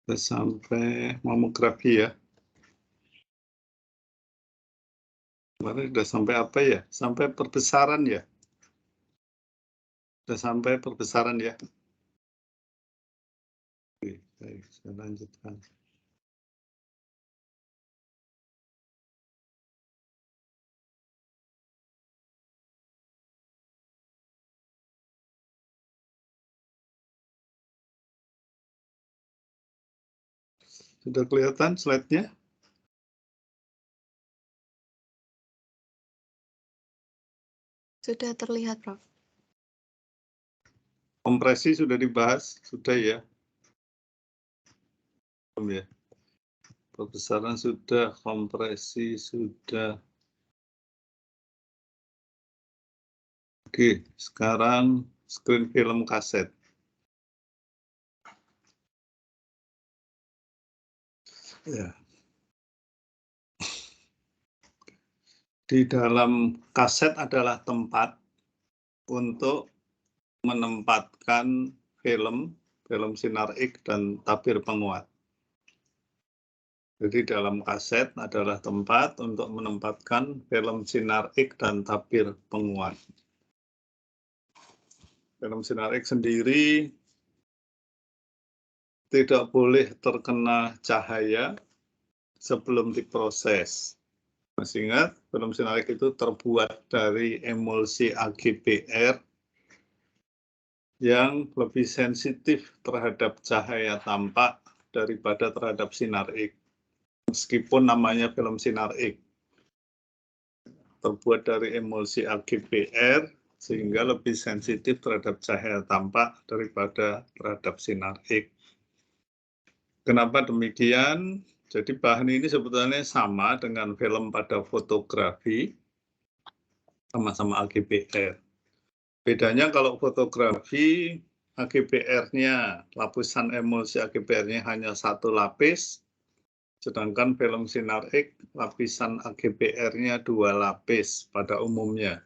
Sudah sampai mamografi ya. Kemarin sudah sampai apa ya? Sampai perbesaran ya? Sudah sampai perbesaran ya? Oke, baik, saya lanjutkan. Sudah kelihatan slide-nya? Sudah terlihat, Prof. Kompresi sudah dibahas? Sudah ya? Belum ya? Perbesaran sudah, kompresi sudah. Oke, sekarang screen film kaset. Ya. Di dalam kaset adalah tempat untuk menempatkan film sinar X dan tabir penguat. Jadi dalam kaset adalah tempat untuk menempatkan film sinar X dan tabir penguat. Film sinar X sendiri tidak boleh terkena cahaya sebelum diproses. Masih ingat, film sinar X itu terbuat dari emulsi AgBr yang lebih sensitif terhadap cahaya tampak daripada terhadap sinar X. Meskipun namanya film sinar X, terbuat dari emulsi AgBr sehingga lebih sensitif terhadap cahaya tampak daripada terhadap sinar X. Kenapa demikian? Jadi bahan ini sebetulnya sama dengan film pada fotografi, sama-sama AgBr. Bedanya kalau fotografi, AgBr-nya, lapisan emulsi AgBr-nya hanya satu lapis, sedangkan film sinar X, lapisan AgBr-nya 2 lapis pada umumnya.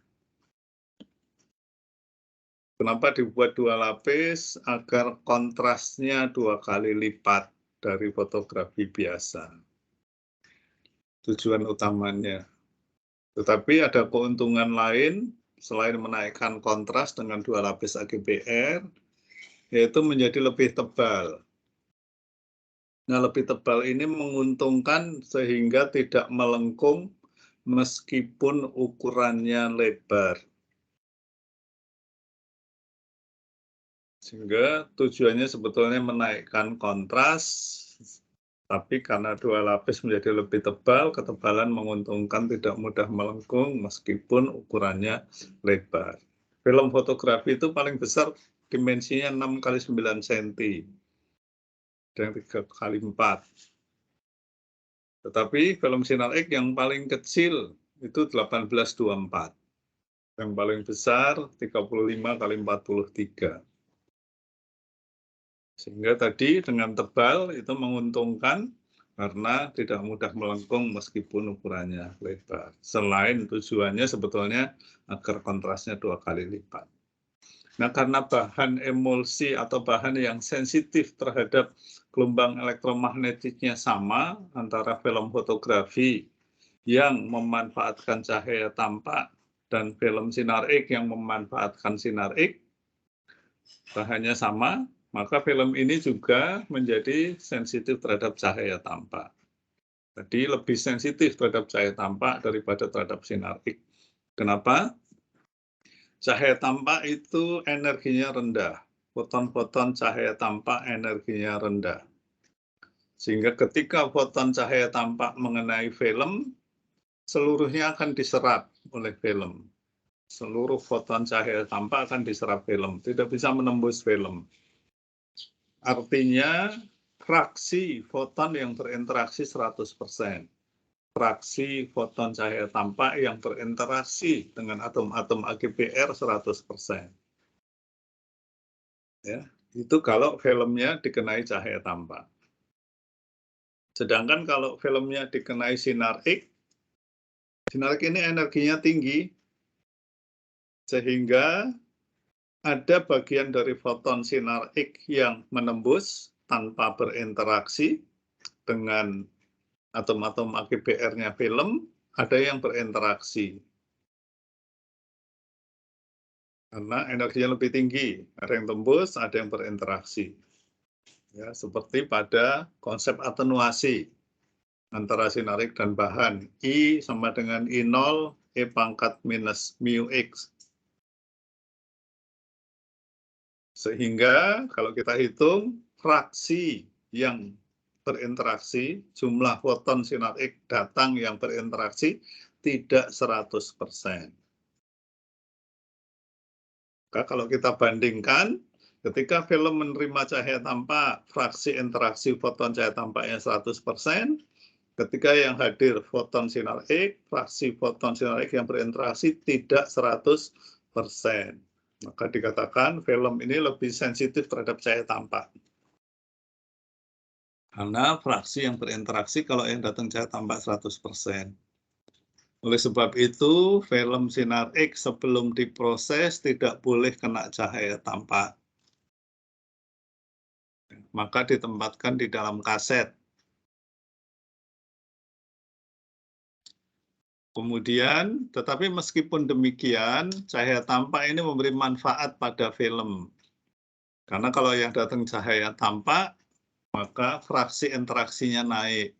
Kenapa dibuat 2 lapis? Agar kontrasnya 2 kali lipat dari fotografi biasa. Tujuan utamanya. Tetapi ada keuntungan lain, selain menaikkan kontras dengan 2 lapis AgBr, yaitu menjadi lebih tebal. Nah, lebih tebal ini menguntungkan sehingga tidak melengkung meskipun ukurannya lebar. Sehingga tujuannya sebetulnya menaikkan kontras, tapi karena 2 lapis menjadi lebih tebal, ketebalan menguntungkan tidak mudah melengkung meskipun ukurannya lebar. Film fotografi itu paling besar dimensinya 6 kali 9 cm, dan 3 kali 4. Tetapi film sinar X yang paling kecil itu 1824. Yang paling besar 35 kali 43. Sehingga tadi dengan tebal itu menguntungkan karena tidak mudah melengkung meskipun ukurannya lebar. Selain tujuannya sebetulnya agar kontrasnya 2 kali lipat. Nah, karena bahan emulsi atau bahan yang sensitif terhadap gelombang elektromagnetiknya sama antara film fotografi yang memanfaatkan cahaya tampak dan film sinar X yang memanfaatkan sinar X, bahannya sama, maka film ini juga menjadi sensitif terhadap cahaya tampak. Jadi lebih sensitif terhadap cahaya tampak daripada terhadap sinar X. Kenapa? Cahaya tampak itu energinya rendah. Foton-foton cahaya tampak energinya rendah. Sehingga ketika foton cahaya tampak mengenai film, seluruhnya akan diserap oleh film. Seluruh foton cahaya tampak akan diserap film, tidak bisa menembus film. Artinya fraksi foton yang berinteraksi 100%. Fraksi foton cahaya tampak yang berinteraksi dengan atom-atom AgBr 100%. Ya, itu kalau filmnya dikenai cahaya tampak. Sedangkan kalau filmnya dikenai sinar X ini energinya tinggi, sehingga ada bagian dari foton sinar X yang menembus, tanpa berinteraksi dengan atom-atom AGBR-nya film, ada yang berinteraksi. Karena energinya lebih tinggi, ada yang tembus, ada yang berinteraksi. Ya, seperti pada konsep atenuasi antara sinarik dan bahan. I sama dengan I0, E pangkat minus mu X. Sehingga kalau kita hitung, fraksi yang berinteraksi, jumlah foton sinar X datang yang berinteraksi tidak 100%. Maka kalau kita bandingkan, ketika film menerima cahaya tampak, fraksi interaksi foton cahaya tampaknya 100%, ketika yang hadir foton sinar X, fraksi foton sinar X yang berinteraksi tidak 100%. Maka dikatakan film ini lebih sensitif terhadap cahaya tampak. Karena fraksi yang berinteraksi kalau yang datang cahaya tampak 100%. Oleh sebab itu, film sinar X sebelum diproses tidak boleh kena cahaya tampak. Maka ditempatkan di dalam kaset. Kemudian, tetapi meskipun demikian, cahaya tampak ini memberi manfaat pada film. Karena kalau yang datang cahaya tampak, maka fraksi interaksinya naik.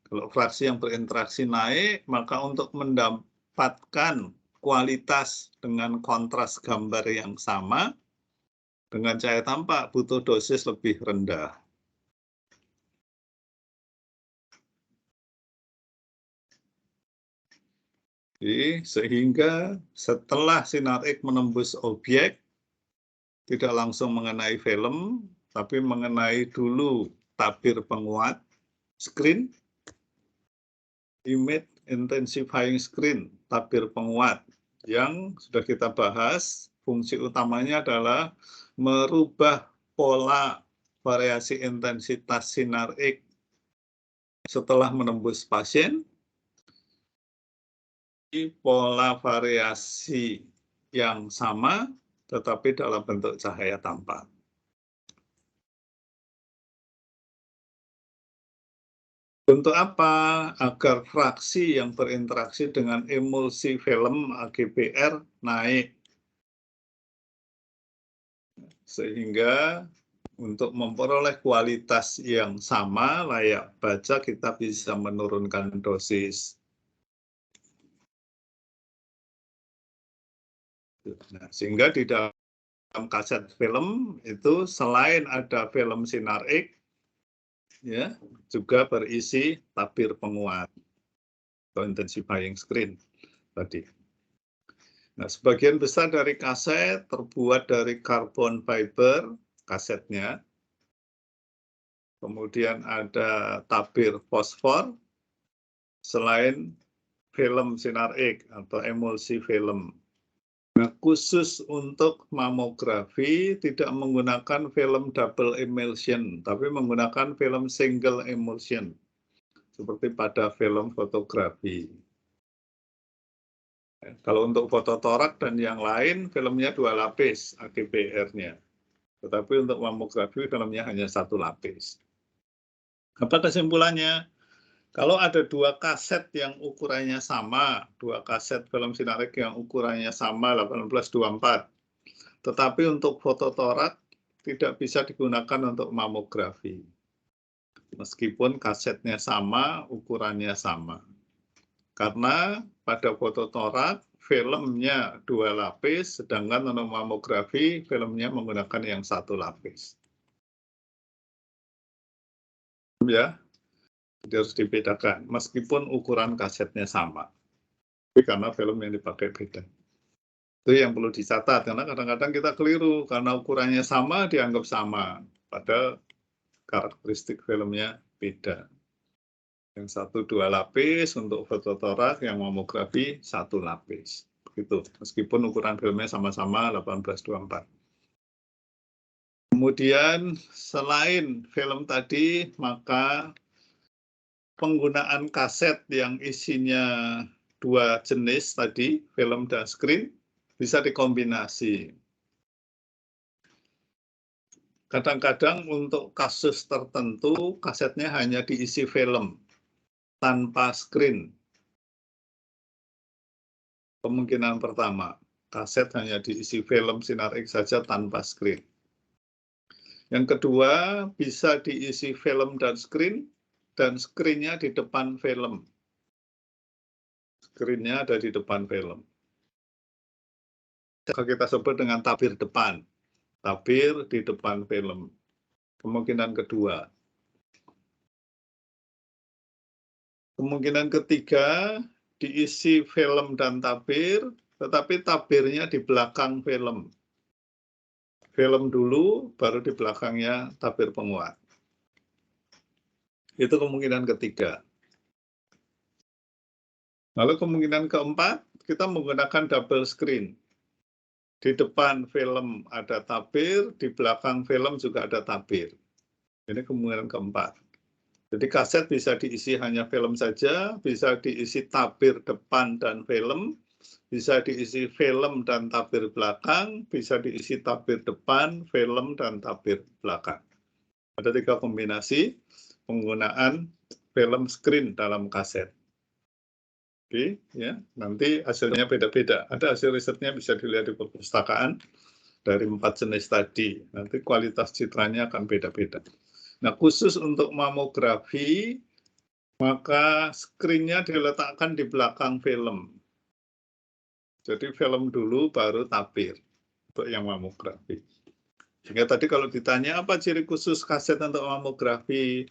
Kalau fraksi yang berinteraksi naik, maka untuk mendapatkan kualitas dengan kontras gambar yang sama, dengan cahaya tampak butuh dosis lebih rendah. Jadi, sehingga setelah sinar X menembus objek, tidak langsung mengenai film, tapi mengenai dulu tabir penguat, screen, image intensifying screen, tabir penguat, yang sudah kita bahas, fungsi utamanya adalah merubah pola variasi intensitas sinar X setelah menembus pasien, pola variasi yang sama, tetapi dalam bentuk cahaya tampak. Untuk apa? Agar fraksi yang berinteraksi dengan emulsi film AGBR naik. Sehingga untuk memperoleh kualitas yang sama, layak baca, kita bisa menurunkan dosis. Nah, sehingga di dalam kaset film itu selain ada film sinar X, ya, juga berisi tabir penguat atau intensifying screen tadi. Nah, sebagian besar dari kaset terbuat dari karbon fiber, kasetnya. Kemudian ada tabir fosfor, selain film sinar X atau emulsi film. Nah, khusus untuk mamografi tidak menggunakan film double emulsion, tapi menggunakan film single emulsion, seperti pada film fotografi. Kalau untuk fototorak dan yang lain, filmnya 2 lapis AGBR-nya. Tetapi untuk mamografi, filmnya hanya 1 lapis. Apa kesimpulannya? Kalau ada 2 kaset yang ukurannya sama, 2 kaset film sinar X yang ukurannya sama 1824, tetapi untuk fototorak tidak bisa digunakan untuk mamografi. Meskipun kasetnya sama, ukurannya sama. Karena pada fototorak, filmnya 2 lapis, sedangkan untuk mamografi, filmnya menggunakan yang 1 lapis. Ya. Jadi harus dibedakan, meskipun ukuran kasetnya sama. Tapi karena film yang dipakai beda. Itu yang perlu dicatat, karena kadang-kadang kita keliru, karena ukurannya sama, dianggap sama. Padahal karakteristik filmnya beda. Yang 1 2 lapis untuk fototorak, yang mamografi 1 lapis. Begitu, meskipun ukuran filmnya sama-sama 1824. Kemudian selain film tadi, maka penggunaan kaset yang isinya 2 jenis tadi, film dan screen, bisa dikombinasi. Kadang-kadang untuk kasus tertentu, kasetnya hanya diisi film, tanpa screen. Kemungkinan pertama, kaset hanya diisi film Sinar X saja tanpa screen. Yang kedua, bisa diisi film dan screen-nya di depan film. Screen-nya ada di depan film. Kita sebut dengan tabir depan. Tabir di depan film. Kemungkinan kedua. Kemungkinan ketiga, diisi film dan tabir, tetapi tabirnya di belakang film. Film dulu, baru di belakangnya tabir penguat. Itu kemungkinan ketiga. Lalu kemungkinan keempat, kita menggunakan double screen. Di depan film ada tabir, di belakang film juga ada tabir. Ini kemungkinan keempat. Jadi kaset bisa diisi hanya film saja, bisa diisi tabir depan dan film, bisa diisi film dan tabir belakang, bisa diisi tabir depan, film, dan tabir belakang. Ada 3 kombinasi penggunaan film screen dalam kaset. Oke, ya, nanti hasilnya beda-beda. Ada hasil risetnya bisa dilihat di perpustakaan dari 4 jenis tadi. Nanti kualitas citranya akan beda-beda. Nah, khusus untuk mamografi, maka screen-nya diletakkan di belakang film. Jadi film dulu baru tabir untuk yang mamografi. Sehingga tadi kalau ditanya apa ciri khusus kaset untuk mamografi?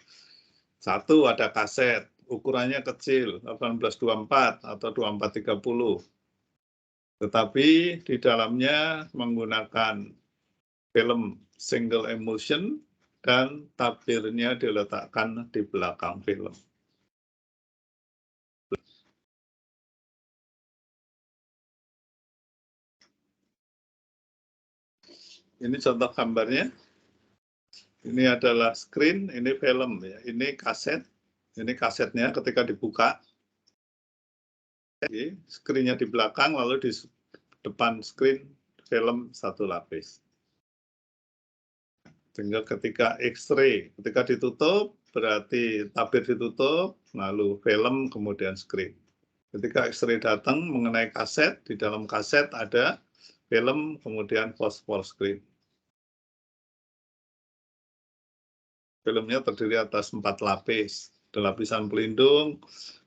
1, ada kaset, ukurannya kecil, 1824 atau 2430. Tetapi di dalamnya menggunakan film single emulsion dan tabirnya diletakkan di belakang film. Ini contoh gambarnya. Ini adalah screen, ini film ya. Ini kaset. Ini kasetnya ketika dibuka. Screen-nya di belakang, lalu di depan screen film 1 lapis. Sehingga ketika X-ray, ketika ditutup, berarti tabir ditutup, lalu film, kemudian screen. Ketika X-ray datang mengenai kaset, di dalam kaset ada film, kemudian fosfor screen. Filmnya terdiri atas 4 lapis. Ada lapisan pelindung,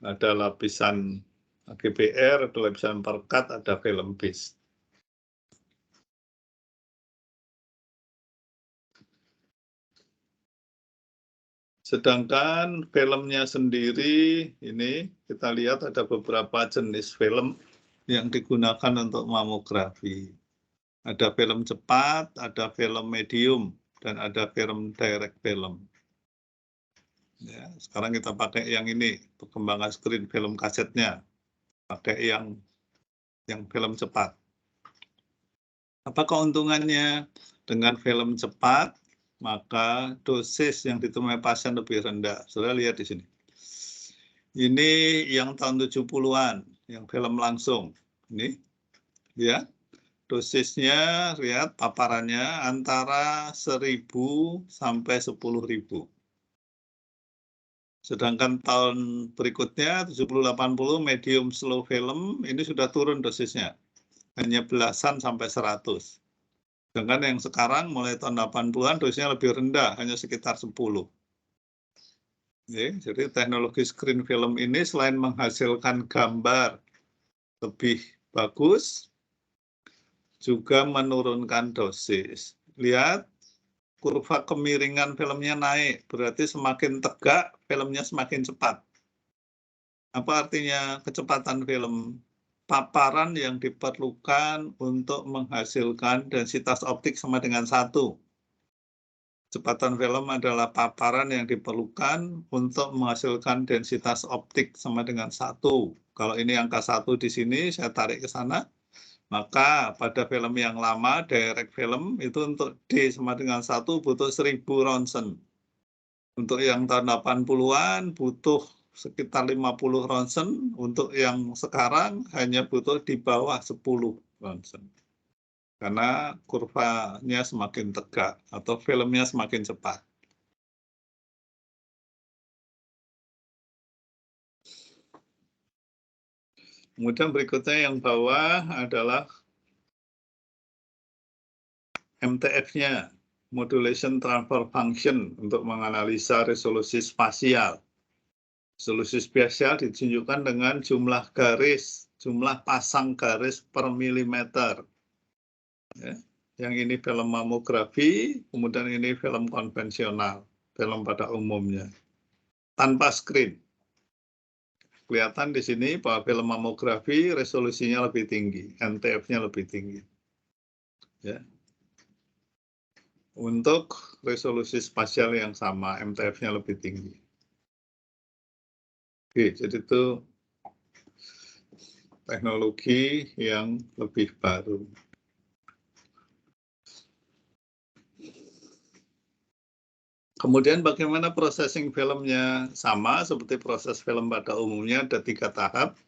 ada lapisan GBR, ada lapisan perekat, ada film base. Sedangkan filmnya sendiri, ini kita lihat ada beberapa jenis film yang digunakan untuk mamografi. Ada film cepat, ada film medium, dan ada film direct film. Ya, sekarang kita pakai yang ini, perkembangan screen film kasetnya. Pakai yang film cepat. Apa keuntungannya? Dengan film cepat, maka dosis yang ditemui pasien lebih rendah. Saudara lihat di sini. Ini yang tahun 70-an, yang film langsung. Ini, ya. Dosisnya, lihat paparannya antara 1.000 sampai 10.000. Sedangkan tahun berikutnya, 70-80, medium slow film, ini sudah turun dosisnya. Hanya belasan sampai 100. Sedangkan yang sekarang, mulai tahun 80-an, dosisnya lebih rendah, hanya sekitar 10. Jadi teknologi screen film ini selain menghasilkan gambar lebih bagus, juga menurunkan dosis. Lihat, kurva kemiringan filmnya naik, berarti semakin tegak, filmnya semakin cepat. Apa artinya kecepatan film? Paparan yang diperlukan untuk menghasilkan densitas optik sama dengan 1. Kecepatan film adalah paparan yang diperlukan untuk menghasilkan densitas optik sama dengan 1. Kalau ini angka 1 di sini, saya tarik ke sana. Maka pada film yang lama, direct film, itu untuk D sama dengan 1 butuh 1000 ronsen. Untuk yang tahun 80-an butuh sekitar 50 ronsen, untuk yang sekarang hanya butuh di bawah 10 ronsen. karena kurvanya semakin tegak atau filmnya semakin cepat. Kemudian berikutnya yang bawah adalah MTF-nya, Modulation Transfer Function, untuk menganalisa resolusi spasial. Resolusi spasial ditunjukkan dengan jumlah garis, jumlah pasang garis per milimeter. Ya. Yang ini film mamografi, kemudian ini film konvensional, film pada umumnya, tanpa screen. Kelihatan di sini bahwa film mamografi resolusinya lebih tinggi, MTF-nya lebih tinggi. Ya. Untuk resolusi spasial yang sama, MTF-nya lebih tinggi. Oke, jadi itu teknologi yang lebih baru. Kemudian bagaimana processing filmnya? Sama seperti proses film pada umumnya, ada 3 tahap.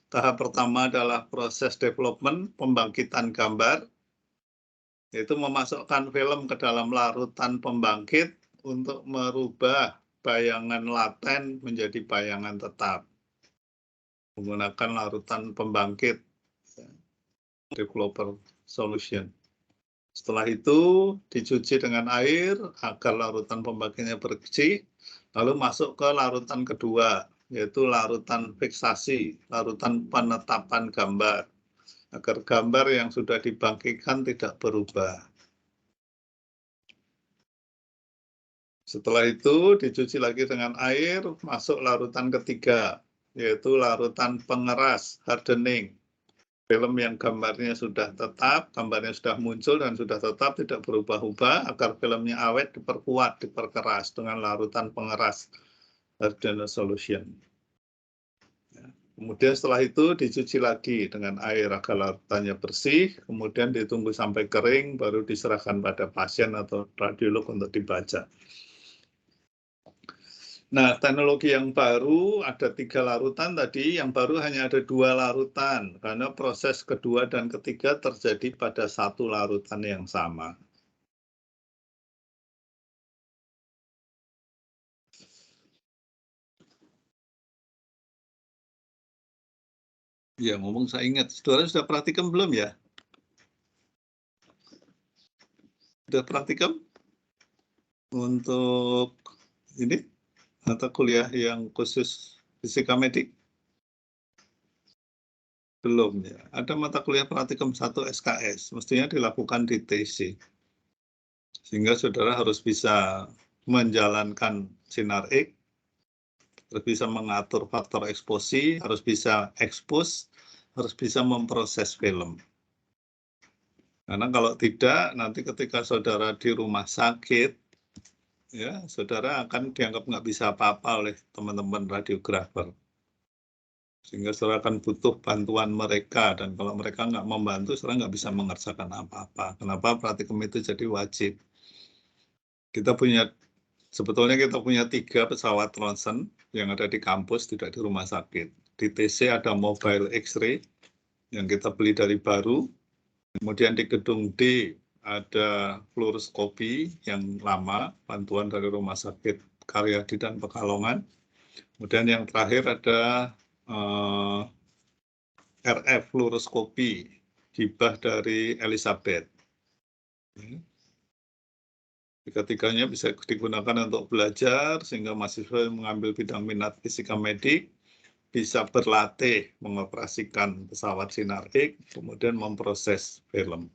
Tahap pertama adalah proses development, pembangkitan gambar, yaitu memasukkan film ke dalam larutan pembangkit untuk merubah bayangan laten menjadi bayangan tetap. Menggunakan larutan pembangkit, developer solution. Setelah itu dicuci dengan air agar larutan pembangkitnya bersih, lalu masuk ke larutan kedua, yaitu larutan fiksasi, larutan penetapan gambar, agar gambar yang sudah dibangkitkan tidak berubah. Setelah itu dicuci lagi dengan air, masuk larutan ketiga, yaitu larutan pengeras, hardening. Film yang gambarnya sudah tetap, gambarnya sudah muncul dan sudah tetap, tidak berubah-ubah, agar filmnya awet diperkuat, diperkeras dengan larutan pengeras, hardening solution. Kemudian setelah itu dicuci lagi dengan air agar larutannya bersih, kemudian ditunggu sampai kering, baru diserahkan pada pasien atau radiolog untuk dibaca. Nah, teknologi yang baru ada 3 larutan tadi, yang baru hanya ada 2 larutan, karena proses kedua dan ketiga terjadi pada 1 larutan yang sama. Ya, ngomong saya ingat, saudara sudah praktikum belum ya? Sudah praktikum? Untuk ini, mata kuliah yang khusus fisika medik? Belum ya. Ada mata kuliah praktikum 1 SKS, mestinya dilakukan di TC. Sehingga saudara harus bisa menjalankan sinar X, harus bisa mengatur faktor eksposi, harus bisa expose, harus bisa memproses film. Karena kalau tidak, nanti ketika saudara di rumah sakit, ya, saudara akan dianggap nggak bisa apa-apa oleh teman-teman radiografer. Sehingga saudara akan butuh bantuan mereka, dan kalau mereka nggak membantu, saudara nggak bisa mengerjakan apa-apa. Kenapa praktikum itu jadi wajib? Sebetulnya kita punya 3 pesawat ronsen yang ada di kampus, tidak di rumah sakit. Di TC ada mobile X-ray yang kita beli dari baru. Kemudian di gedung D ada fluoroskopi yang lama, bantuan dari Rumah Sakit Karyadi dan Pekalongan. Kemudian yang terakhir ada RF fluoroskopi, hibah dari Elizabeth. Tiga-tiganya bisa digunakan untuk belajar, sehingga mahasiswa yang mengambil bidang minat fisika medik bisa berlatih mengoperasikan pesawat sinar X, kemudian memproses film.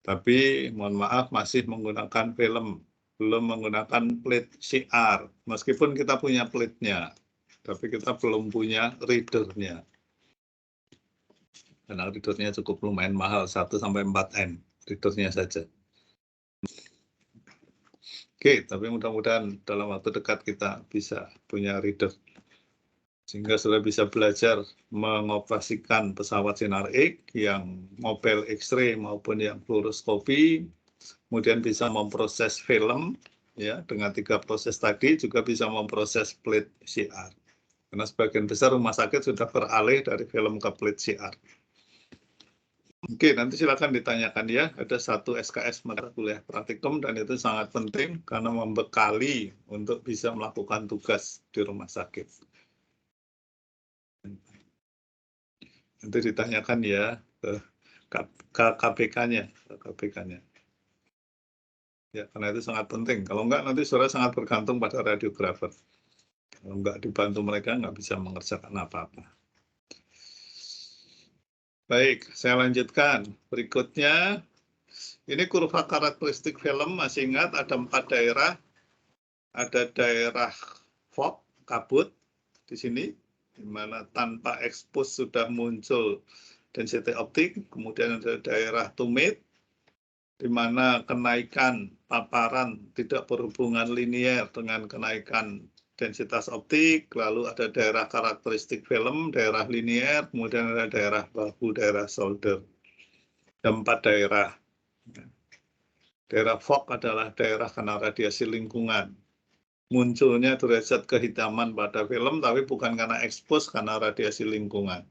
Tapi mohon maaf masih menggunakan film, belum menggunakan plate CR. Meskipun kita punya plate-nya, tapi kita belum punya reader-nya. Karena reader-nya cukup lumayan mahal, 1-4 M reader-nya saja. Oke, tapi mudah-mudahan dalam waktu dekat kita bisa punya reader. Sehingga sudah bisa belajar mengoperasikan pesawat sinar X yang mobile X-ray maupun yang fluoroskopi, kemudian bisa memproses film, ya, dengan 3 proses tadi, juga bisa memproses plate CR. Karena sebagian besar rumah sakit sudah beralih dari film ke plate CR. Oke, nanti silakan ditanyakan ya. Ada satu SKS mata kuliah praktikum dan itu sangat penting karena membekali untuk bisa melakukan tugas di rumah sakit. Nanti ditanyakan ya ke KPK-nya, KPK-nya. Ya, karena itu sangat penting. Kalau enggak, nanti saudara sangat bergantung pada radiografer. Kalau enggak dibantu mereka, nggak bisa mengerjakan apa-apa. Baik, saya lanjutkan. Berikutnya, ini kurva karakteristik film, masih ingat ada 4 daerah. Ada daerah fog, kabut, di sini, di mana tanpa expose sudah muncul density optik. Kemudian ada daerah tumit, di mana kenaikan paparan tidak berhubungan linier dengan kenaikan densitas optik, lalu ada daerah karakteristik film, daerah linier, kemudian ada daerah bahu, daerah solder. Ada 4 daerah. Daerah fog adalah daerah kena radiasi lingkungan. Munculnya derajat kehitaman pada film, tapi bukan karena expose, karena radiasi lingkungan.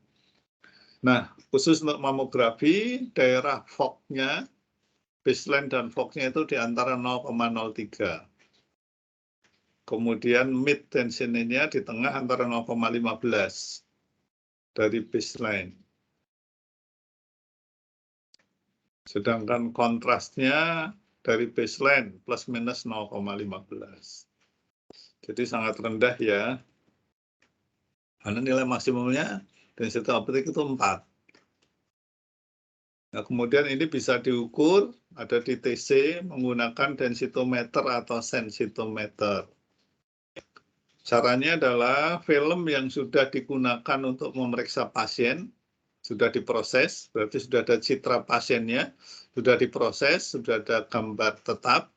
Nah, khusus untuk mamografi, daerah fog-nya, baseline dan fog-nya itu di antara 0,03. Kemudian mid tension-nya di tengah antara 0,15 dari baseline. Sedangkan kontrasnya dari baseline plus minus 0,15. Jadi sangat rendah ya. Karena nilai maksimumnya density optik itu 4. Nah, kemudian ini bisa diukur, ada di TC menggunakan densitometer atau sensitometer. Caranya adalah film yang sudah digunakan untuk memeriksa pasien, sudah diproses, berarti sudah ada citra pasiennya, sudah diproses, sudah ada gambar tetap,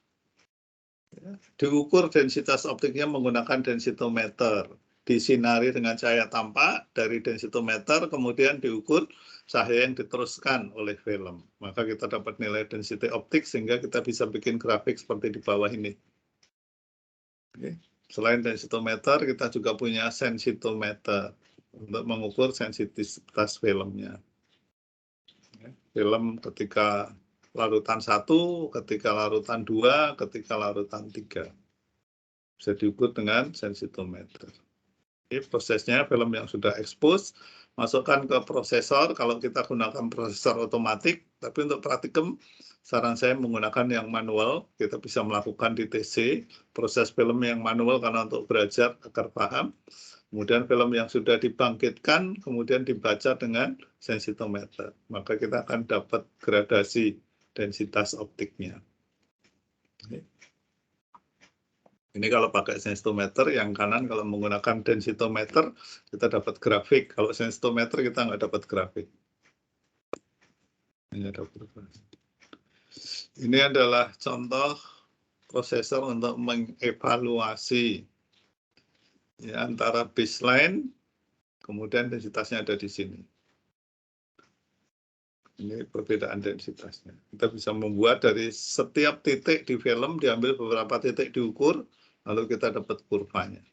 diukur densitas optiknya menggunakan densitometer, disinari dengan cahaya tampak dari densitometer, kemudian diukur cahaya yang diteruskan oleh film. Maka kita dapat nilai density optik sehingga kita bisa bikin grafik seperti di bawah ini. Oke. Selain densitometer, kita juga punya sensitometer untuk mengukur sensitivitas filmnya. Film ketika larutan 1, ketika larutan 2, ketika larutan 3. Bisa diukur dengan sensitometer. Ini prosesnya film yang sudah expose, masukkan ke prosesor. Kalau kita gunakan prosesor otomatis, tapi untuk praktikum, saran saya menggunakan yang manual. Kita bisa melakukan di TC, proses film yang manual karena untuk belajar agar paham. Kemudian film yang sudah dibangkitkan, kemudian dibaca dengan sensitometer. Maka kita akan dapat gradasi densitas optiknya. Ini kalau pakai sensitometer, yang kanan kalau menggunakan densitometer, kita dapat grafik. Kalau sensitometer kita nggak dapat grafik. Ini adalah contoh prosesor untuk mengevaluasi ya, antara baseline, kemudian densitasnya ada di sini. Ini perbedaan densitasnya. Kita bisa membuat dari setiap titik di film, diambil beberapa titik diukur, lalu kita dapat kurvanya.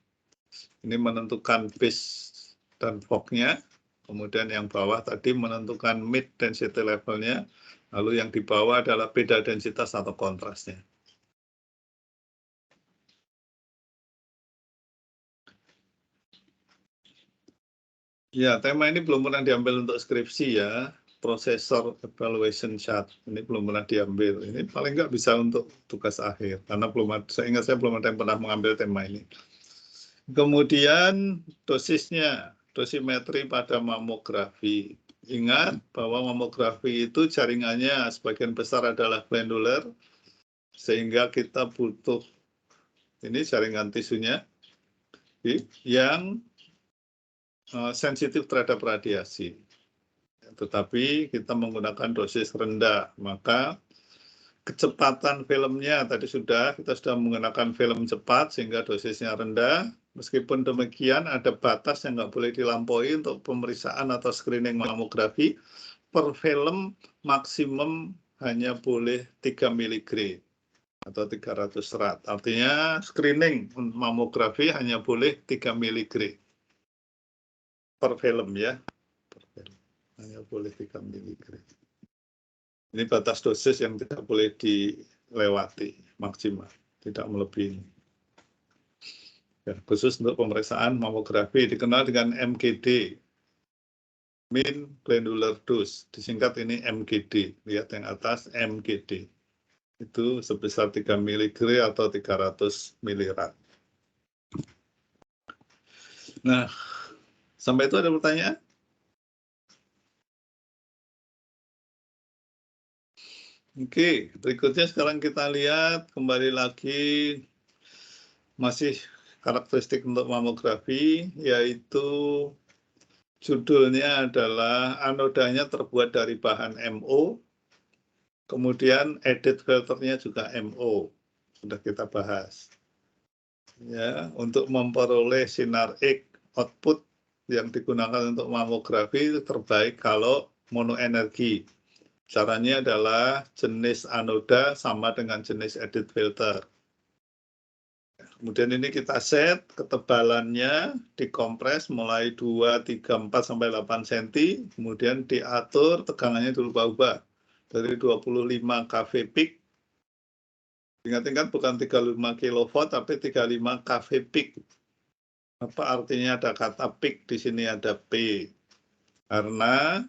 Ini menentukan base dan fog-nya, kemudian yang bawah tadi menentukan mid density level-nya, lalu yang di bawah adalah beda densitas atau kontrasnya. Ya, tema ini belum pernah diambil untuk skripsi ya, processor evaluation chart. Ini belum pernah diambil. Ini paling nggak bisa untuk tugas akhir, karena belum ada, saya ingat saya belum ada yang pernah mengambil tema ini. Kemudian dosisnya, dosimetri pada mamografi. Ingat bahwa mamografi itu jaringannya sebagian besar adalah glandular, sehingga kita butuh ini jaringan tisunya yang sensitif terhadap radiasi. Tetapi kita menggunakan dosis rendah, maka kecepatan filmnya tadi kita sudah menggunakan film cepat sehingga dosisnya rendah. Meskipun demikian ada batas yang nggak boleh dilampaui untuk pemeriksaan atau screening mamografi. Per film maksimum hanya boleh 3 mg atau 300 rat. Artinya screening mamografi hanya boleh 3 mg per film ya. Per film. Hanya boleh 3 mg. Ini batas dosis yang tidak boleh dilewati maksimal, tidak melebihi. Ya, khusus untuk pemeriksaan mamografi dikenal dengan MGD, mean glandular dose, disingkat ini MGD. Lihat yang atas MGD. Itu sebesar 3 mg atau 300 mg. Nah, sampai itu ada pertanyaan? Oke, berikutnya sekarang kita lihat kembali lagi masih karakteristik untuk mamografi, yaitu judulnya adalah anodanya terbuat dari bahan MO, kemudian edit filternya juga MO, sudah kita bahas. Ya, untuk memperoleh sinar X output yang digunakan untuk mamografi terbaik kalau monoenergi. Caranya adalah jenis anoda sama dengan jenis edit filter. Kemudian ini kita set ketebalannya, dikompres mulai 2, 3, 4, sampai 8 cm. Kemudian diatur tegangannya berubah-ubah. Dari 25 kV peak. Ingat-ingat bukan 35 kV, tapi 35 kV peak. Apa artinya ada kata peak, di sini ada P. Karena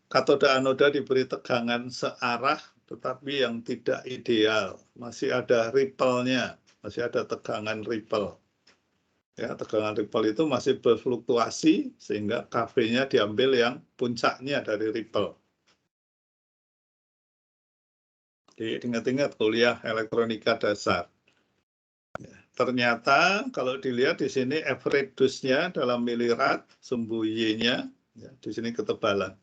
katoda anoda diberi tegangan searah, tetapi yang tidak ideal. Masih ada ripple-nya, masih ada tegangan ripple. Ya, tegangan ripple itu masih berfluktuasi, sehingga KV-nya diambil yang puncaknya dari ripple. Jadi ingat-ingat kuliah elektronika dasar. Ternyata kalau dilihat di sini average dose-nya dalam milirad, sumbu Y-nya, ya, di sini ketebalan.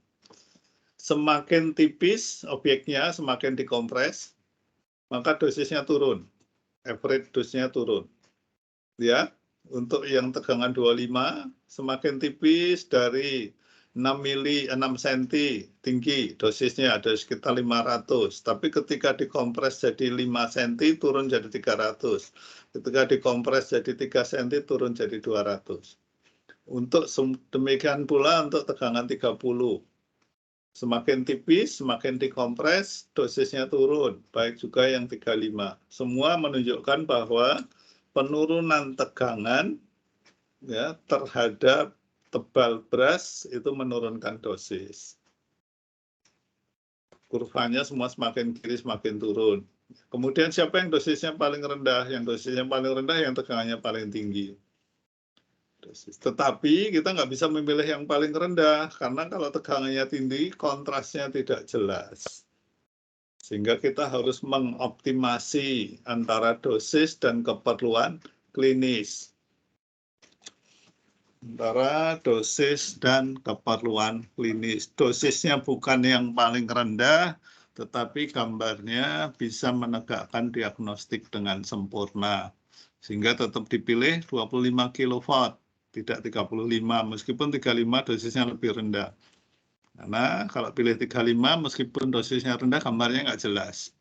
Semakin tipis objeknya, semakin dikompres, maka dosisnya turun. Average dose-nya turun. Ya, untuk yang tegangan 25, semakin tipis dari 6 cm tinggi dosisnya ada sekitar 500. Tapi ketika dikompres jadi 5 cm turun jadi 300. Ketika dikompres jadi 3 cm turun jadi 200. Untuk demikian pula untuk tegangan 30. Semakin tipis, semakin dikompres, dosisnya turun, baik juga yang 35. Semua menunjukkan bahwa penurunan tegangan ya, terhadap tebal beras itu menurunkan dosis. Kurvanya semua semakin kiri, semakin turun. Kemudian siapa yang dosisnya paling rendah? Yang dosisnya paling rendah, yang tegangannya paling tinggi. Tetapi kita nggak bisa memilih yang paling rendah, karena kalau tegangannya tinggi, kontrasnya tidak jelas. Sehingga kita harus mengoptimasi antara dosis dan keperluan klinis. Antara dosis dan keperluan klinis. Dosisnya bukan yang paling rendah, tetapi gambarnya bisa menegakkan diagnostik dengan sempurna. Sehingga tetap dipilih 25 kV. Tidak 35, meskipun 35 dosisnya lebih rendah. Karena kalau pilih 35, meskipun dosisnya rendah, gambarnya nggak jelas.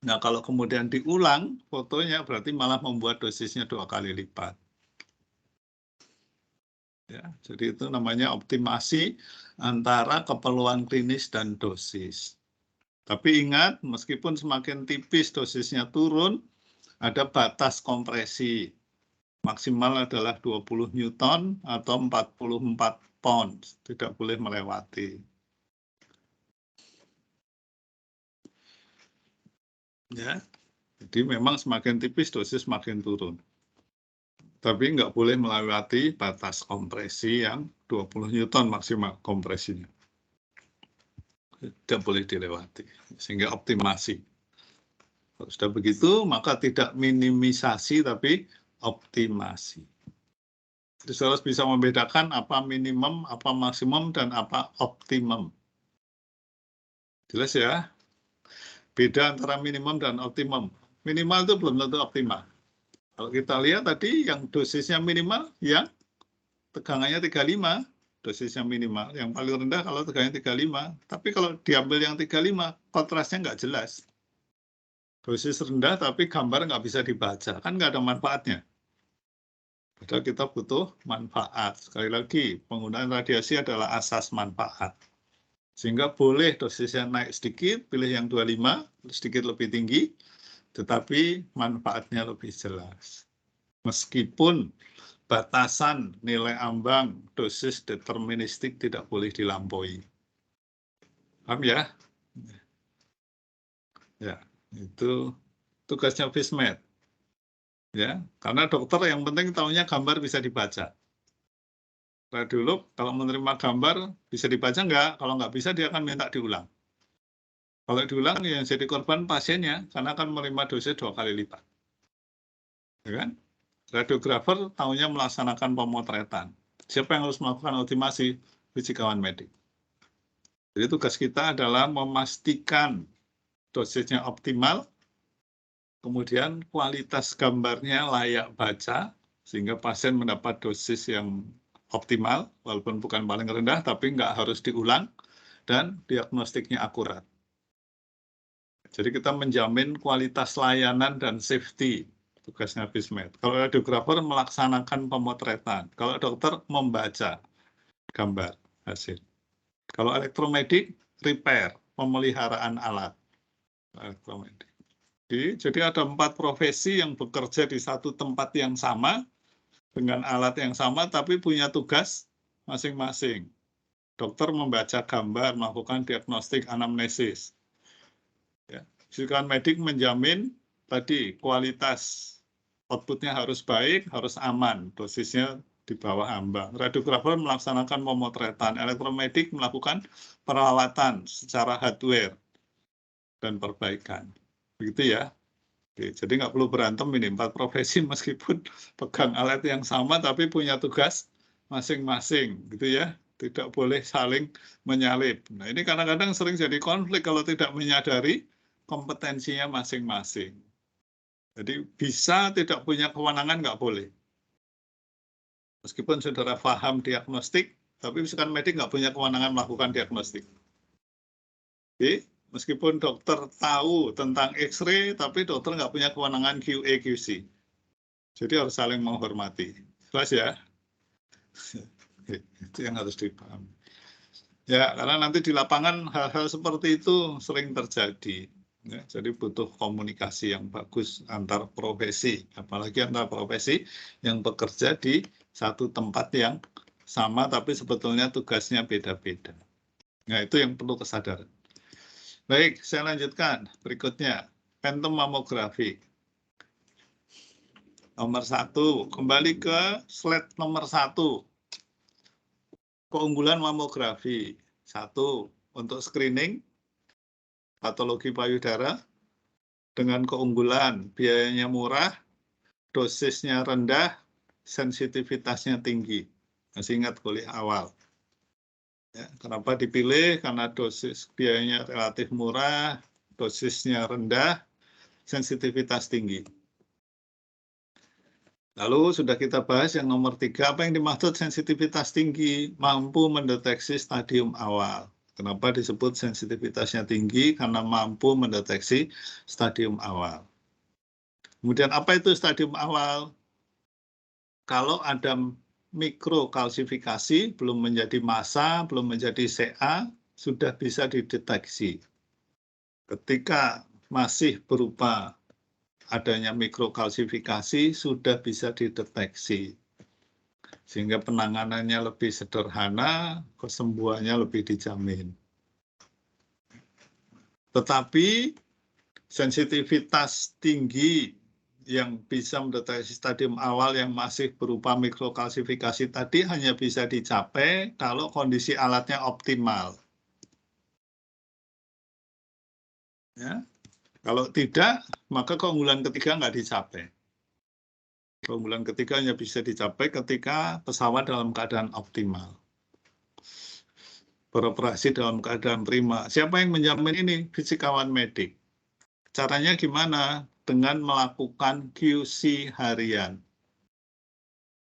Nah, kalau kemudian diulang fotonya, berarti malah membuat dosisnya 2 kali lipat. Ya, jadi itu namanya optimasi antara keperluan klinis dan dosis. Tapi ingat, meskipun semakin tipis dosisnya turun, ada batas kompresi. Maksimal adalah 20 Newton atau 44 pounds, tidak boleh melewati. Ya, jadi memang semakin tipis dosis semakin turun. Tapi nggak boleh melewati batas kompresi yang 20 Newton maksimal kompresinya. Tidak boleh dilewati, sehingga optimasi. Kalau sudah begitu, maka tidak minimisasi, tapi optimasi. Jadi saudara bisa membedakan apa minimum, apa maksimum, dan apa optimum. Jelas ya? Beda antara minimum dan optimum. Minimal itu belum tentu optimal. Kalau kita lihat tadi, yang dosisnya minimal, yang tegangannya 35, dosisnya minimal. Yang paling rendah kalau tegangannya 35. Tapi kalau diambil yang 35, kontrasnya nggak jelas. Dosis rendah tapi gambar nggak bisa dibaca, kan nggak ada manfaatnya. Padahal kita butuh manfaat. Sekali lagi, penggunaan radiasi adalah asas manfaat. Sehingga boleh dosisnya naik sedikit, pilih yang 25, sedikit lebih tinggi, tetapi manfaatnya lebih jelas. Meskipun batasan nilai ambang dosis deterministik tidak boleh dilampaui. Paham ya? Ya, itu tugasnya FISMED. Ya, karena dokter yang penting tahunya gambar bisa dibaca. Radiolog kalau menerima gambar bisa dibaca enggak? Kalau nggak bisa dia akan minta diulang. Kalau diulang yang jadi korban pasiennya karena akan menerima dosis 2 kali lipat. Ya kan? Radiografer tahunya melaksanakan pemotretan. Siapa yang harus melakukan ultimasi? Fisikawan medik. Jadi tugas kita adalah memastikan dosisnya optimal, kemudian kualitas gambarnya layak baca, sehingga pasien mendapat dosis yang optimal, walaupun bukan paling rendah, tapi nggak harus diulang, dan diagnostiknya akurat. Jadi kita menjamin kualitas layanan dan safety, tugasnya FISMED. Kalau radiografer melaksanakan pemotretan, kalau dokter membaca gambar hasil. Kalau elektromedik, repair, pemeliharaan alat. Elektromedik. Jadi ada 4 profesi yang bekerja di satu tempat yang sama, dengan alat yang sama, tapi punya tugas masing-masing. Dokter membaca gambar, melakukan diagnostik anamnesis. Ya. Fisikawan medik menjamin tadi kualitas outputnya harus baik, harus aman, dosisnya di bawah ambang. Radiografer melaksanakan pemotretan, elektromedik melakukan perawatan secara hardware dan perbaikan. Begitu ya. Oke, jadi nggak perlu berantem ini, 4 profesi meskipun pegang alat yang sama tapi punya tugas masing-masing, gitu ya. Tidak boleh saling menyalip. Nah ini kadang-kadang sering jadi konflik kalau tidak menyadari kompetensinya masing-masing. Jadi bisa tidak punya kewenangan nggak boleh. Meskipun saudara paham diagnostik, tapi fisikawan medik nggak punya kewenangan melakukan diagnostik. Oke, meskipun dokter tahu tentang X-ray, tapi dokter nggak punya kewenangan QA QC. Jadi harus saling menghormati. Jelas ya? Itu yang harus dipahami. Ya, karena nanti di lapangan hal-hal seperti itu sering terjadi. Ya, jadi butuh komunikasi yang bagus antar profesi, apalagi antar profesi yang bekerja di satu tempat yang sama, tapi sebetulnya tugasnya beda-beda. Nah, itu yang perlu kesadaran. Baik, saya lanjutkan. Berikutnya, phantom mammografi. Nomor 1, kembali ke slide nomor 1. Keunggulan mamografi. 1, untuk screening patologi payudara dengan keunggulan biayanya murah, dosisnya rendah, sensitivitasnya tinggi. Masih ingat kuliah awal. Ya, kenapa dipilih? Karena dosis biayanya relatif murah, dosisnya rendah, sensitivitas tinggi. Lalu sudah kita bahas yang nomor 3, apa yang dimaksud sensitivitas tinggi? Mampu mendeteksi stadium awal. Kenapa disebut sensitivitasnya tinggi? Karena mampu mendeteksi stadium awal. Kemudian apa itu stadium awal? Kalau ada mikrokalsifikasi, belum menjadi massa, belum menjadi CA, sudah bisa dideteksi. Ketika masih berupa adanya mikrokalsifikasi, sudah bisa dideteksi. Sehingga penanganannya lebih sederhana, kesembuhannya lebih dijamin. Tetapi sensitivitas tinggi yang bisa mendeteksi stadium awal yang masih berupa mikrokalsifikasi tadi hanya bisa dicapai kalau kondisi alatnya optimal. Ya. Kalau tidak, maka keunggulan ketiga nggak dicapai. Keunggulan ketiga hanya bisa dicapai ketika pesawat dalam keadaan optimal. Beroperasi dalam keadaan prima. Siapa yang menjamin ini? Fisikawan medik. Caranya gimana? Dengan melakukan QC harian.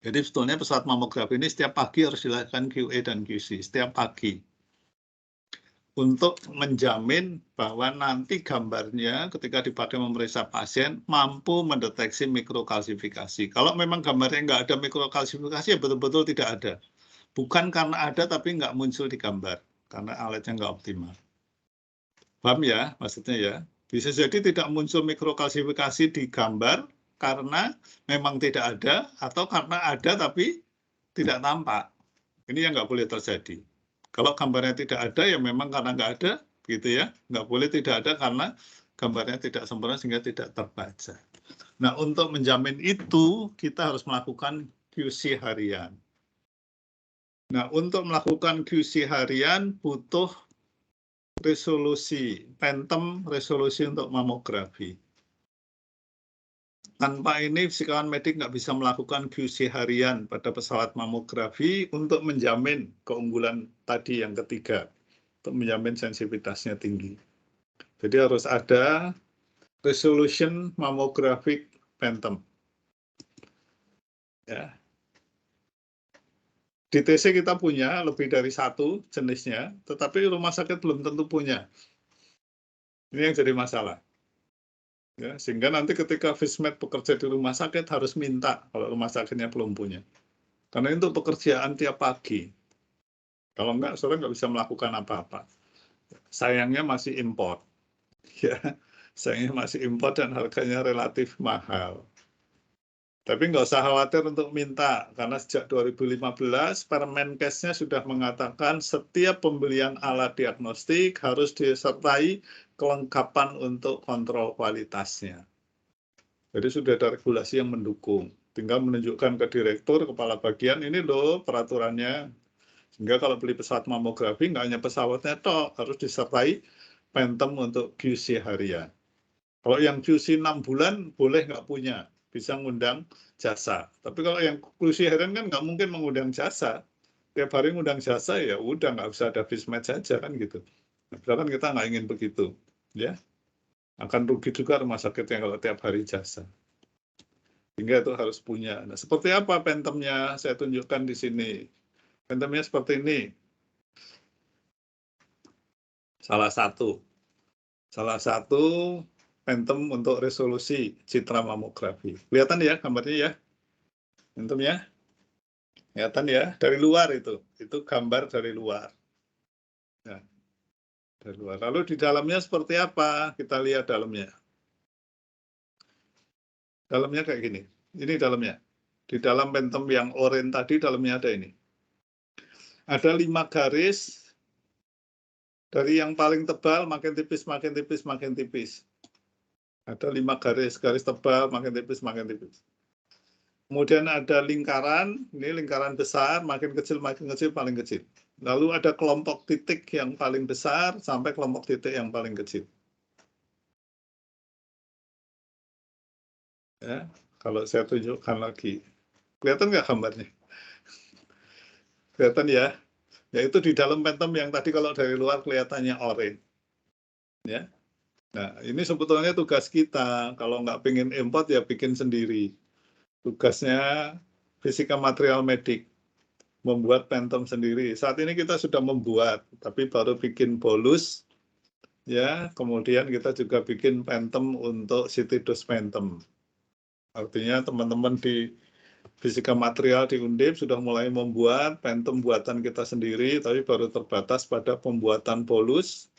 Jadi sebetulnya pesawat mamografi ini setiap pagi harus dilakukan QA dan QC, setiap pagi. Untuk menjamin bahwa nanti gambarnya ketika dipakai memeriksa pasien mampu mendeteksi mikrokalsifikasi. Kalau memang gambarnya nggak ada mikrokalsifikasi ya betul-betul tidak ada. Bukan karena ada tapi nggak muncul di gambar. karena alatnya nggak optimal. Paham ya maksudnya ya? Bisa jadi tidak muncul mikrokalsifikasi di gambar karena memang tidak ada, atau karena ada tapi tidak tampak. Ini yang nggak boleh terjadi. Kalau gambarnya tidak ada, ya memang karena nggak ada, gitu ya. Nggak boleh tidak ada karena gambarnya tidak sempurna sehingga tidak terbaca. Nah, untuk menjamin itu, kita harus melakukan QC harian. Nah, untuk melakukan QC harian, butuh resolusi, Phantom resolusi untuk mamografi. Tanpa ini, fisikawan medik nggak bisa melakukan QC harian pada pesawat mamografi untuk menjamin keunggulan tadi yang ketiga, untuk menjamin sensitivitasnya tinggi. Jadi harus ada resolution mammographic phantom. Ya. Di TC kita punya lebih dari satu jenisnya, tetapi rumah sakit belum tentu punya. Ini yang jadi masalah. Ya, sehingga nanti ketika Vismed bekerja di rumah sakit harus minta kalau rumah sakitnya belum punya. Karena itu pekerjaan tiap pagi. Kalau enggak, saudara nggak bisa melakukan apa-apa. Sayangnya masih import. Ya, sayangnya masih import dan harganya relatif mahal. Tapi nggak usah khawatir untuk minta, karena sejak 2015 Permenkesnya sudah mengatakan setiap pembelian alat diagnostik harus disertai kelengkapan untuk kontrol kualitasnya. Jadi sudah ada regulasi yang mendukung. Tinggal menunjukkan ke direktur, kepala bagian, ini loh peraturannya. Sehingga kalau beli pesawat mamografi, nggak hanya pesawatnya toh, harus disertai Phantom untuk QC harian. Kalau yang QC 6 bulan, boleh nggak punya. Bisa ngundang jasa. Tapi kalau yang QC harian kan nggak mungkin mengundang jasa. Tiap hari ngundang jasa, ya udah nggak usah ada Vismed saja kan gitu. Nah, misalkan kita nggak ingin begitu. Ya, akan rugi juga rumah sakitnya kalau tiap hari jasa. Sehingga itu harus punya. Nah, seperti apa Phantomnya? Saya tunjukkan di sini. Phantomnya seperti ini. Salah satu Phantom untuk resolusi citra mamografi. Kelihatan ya gambarnya ya? Phantom ya? Kelihatan ya? Dari luar itu gambar dari luar. Nah, dari luar. Lalu di dalamnya seperti apa? Kita lihat dalamnya. Dalamnya kayak gini. Ini dalamnya. Di dalam Phantom yang oranye tadi, dalamnya ada ini. Ada 5 garis. Dari yang paling tebal, makin tipis, makin tipis, makin tipis. Ada 5 garis tebal, makin tipis, makin tipis. Kemudian ada lingkaran, ini lingkaran besar, makin kecil, paling kecil. Lalu ada kelompok titik yang paling besar, sampai kelompok titik yang paling kecil. Ya, kalau saya tunjukkan lagi. Kelihatan nggak gambarnya? Kelihatan ya? Yaitu di dalam Phantom yang tadi kalau dari luar kelihatannya oranye. Ya. Nah, ini sebetulnya tugas kita. Kalau nggak pengen import, ya bikin sendiri. Tugasnya fisika material medik, membuat Phantom sendiri. Saat ini kita sudah membuat, tapi baru bikin bolus, ya. Kemudian kita juga bikin Phantom untuk City Dose Phantom. Artinya teman-teman di fisika material di Undip sudah mulai membuat Phantom buatan kita sendiri, tapi baru terbatas pada pembuatan bolus,